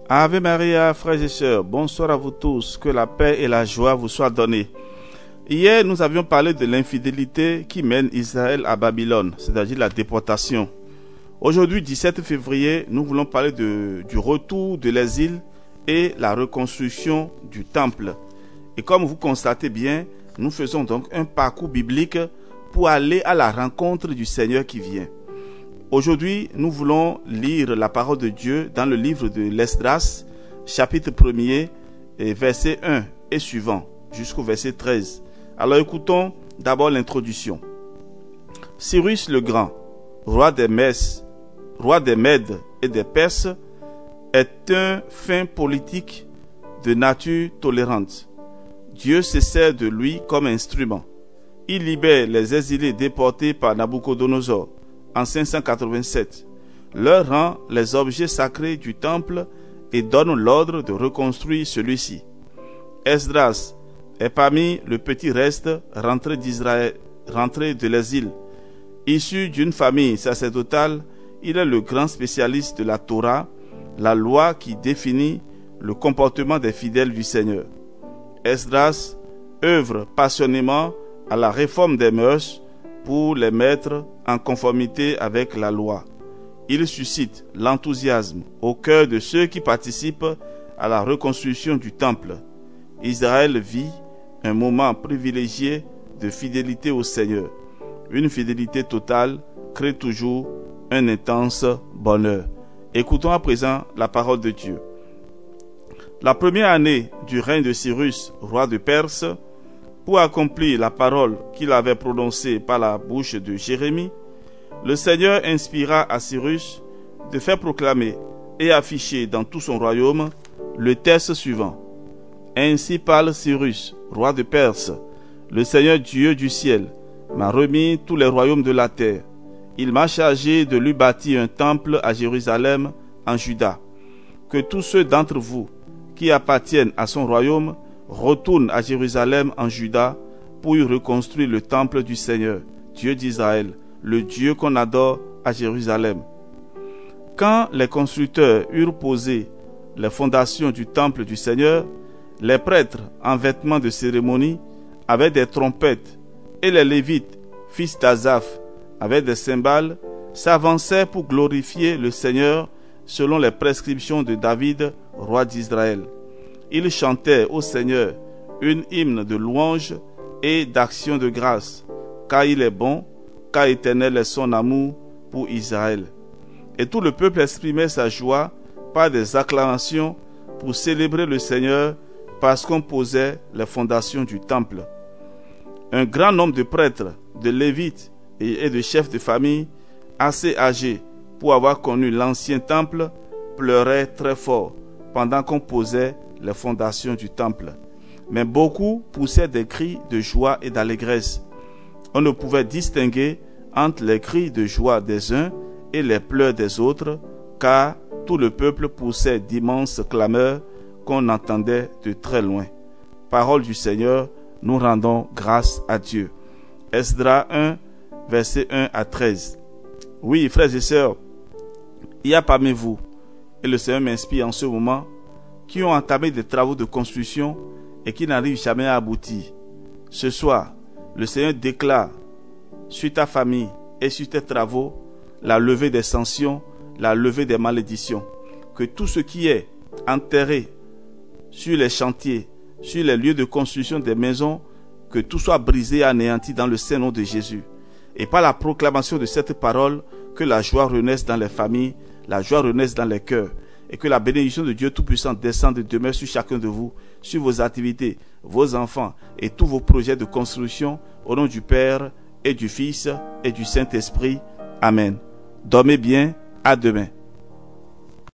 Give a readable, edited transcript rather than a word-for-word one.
Ave Maria, frères et sœurs, bonsoir à vous tous, que la paix et la joie vous soient données. Hier, nous avions parlé de l'infidélité qui mène Israël à Babylone, c'est-à-dire la déportation. Aujourd'hui, 17 février, nous voulons parler du retour de l'exil et la reconstruction du temple. Et comme vous constatez bien, nous faisons donc un parcours biblique pour aller à la rencontre du Seigneur qui vient. Aujourd'hui, nous voulons lire la parole de Dieu dans le livre de l'Esdras, chapitre 1er, verset 1 et suivant, jusqu'au verset 13. Alors écoutons d'abord l'introduction. Cyrus le Grand, roi des Mèdes et des Perses, est un fin politique de nature tolérante. Dieu se sert de lui comme instrument. Il libère les exilés déportés par Nabuchodonosor en 587, leur rend les objets sacrés du temple et donne l'ordre de reconstruire celui-ci. Esdras est parmi le petit reste rentré de l'exil. Issu d'une famille sacerdotale, il est le grand spécialiste de la Torah, la loi qui définit le comportement des fidèles du Seigneur. Esdras œuvre passionnément à la réforme des mœurs pour les mettre en conformité avec la loi. Il suscite l'enthousiasme au cœur de ceux qui participent à la reconstruction du temple. Israël vit un moment privilégié de fidélité au Seigneur. Une fidélité totale crée toujours un intense bonheur. Écoutons à présent la parole de Dieu. La première année du règne de Cyrus, roi de Perse, pour accomplir la parole qu'il avait prononcée par la bouche de Jérémie, le Seigneur inspira à Cyrus de faire proclamer et afficher dans tout son royaume le texte suivant. Ainsi parle Cyrus, roi de Perse, le Seigneur Dieu du ciel m'a remis tous les royaumes de la terre. Il m'a chargé de lui bâtir un temple à Jérusalem, en Juda. Que tous ceux d'entre vous qui appartiennent à son royaume retournent à Jérusalem en Juda pour y reconstruire le temple du Seigneur, Dieu d'Israël, le Dieu qu'on adore à Jérusalem. Quand les constructeurs eurent posé les fondations du temple du Seigneur, les prêtres en vêtements de cérémonie avec des trompettes et les Lévites, fils d'Azaph, avec des cymbales, s'avançaient pour glorifier le Seigneur selon les prescriptions de David, roi d'Israël. Ils chantaient au Seigneur une hymne de louange et d'action de grâce, car il est bon, car éternel est son amour pour Israël. Et tout le peuple exprimait sa joie par des acclamations pour célébrer le Seigneur parce qu'on posait les fondations du temple. Un grand nombre de prêtres, de Lévites et de chefs de famille, assez âgés pour avoir connu l'ancien temple, pleuraient très fort pendant qu'on posait les fondations du temple. Mais beaucoup poussaient des cris de joie et d'allégresse. On ne pouvait distinguer entre les cris de joie des uns et les pleurs des autres, car tout le peuple poussait d'immenses clameurs qu'on entendait de très loin. Parole du Seigneur, nous rendons grâce à Dieu. Esdras 1, versets 1 à 13. Oui, frères et sœurs, il y a parmi vous, et le Seigneur m'inspire en ce moment, qui ont entamé des travaux de construction et qui n'arrivent jamais à aboutir. Ce soir, le Seigneur déclare sur ta famille et sur tes travaux la levée des sanctions, la levée des malédictions. Que tout ce qui est enterré sur les chantiers, sur les lieux de construction des maisons, que tout soit brisé et anéanti dans le saint nom de Jésus. Et par la proclamation de cette parole, que la joie renaisse dans les familles, la joie renaisse dans les cœurs, et que la bénédiction de Dieu Tout-Puissant descende et demeure sur chacun de vous, sur vos activités, vos enfants et tous vos projets de construction, au nom du Père et du Fils et du Saint-Esprit. Amen. Dormez bien, à demain.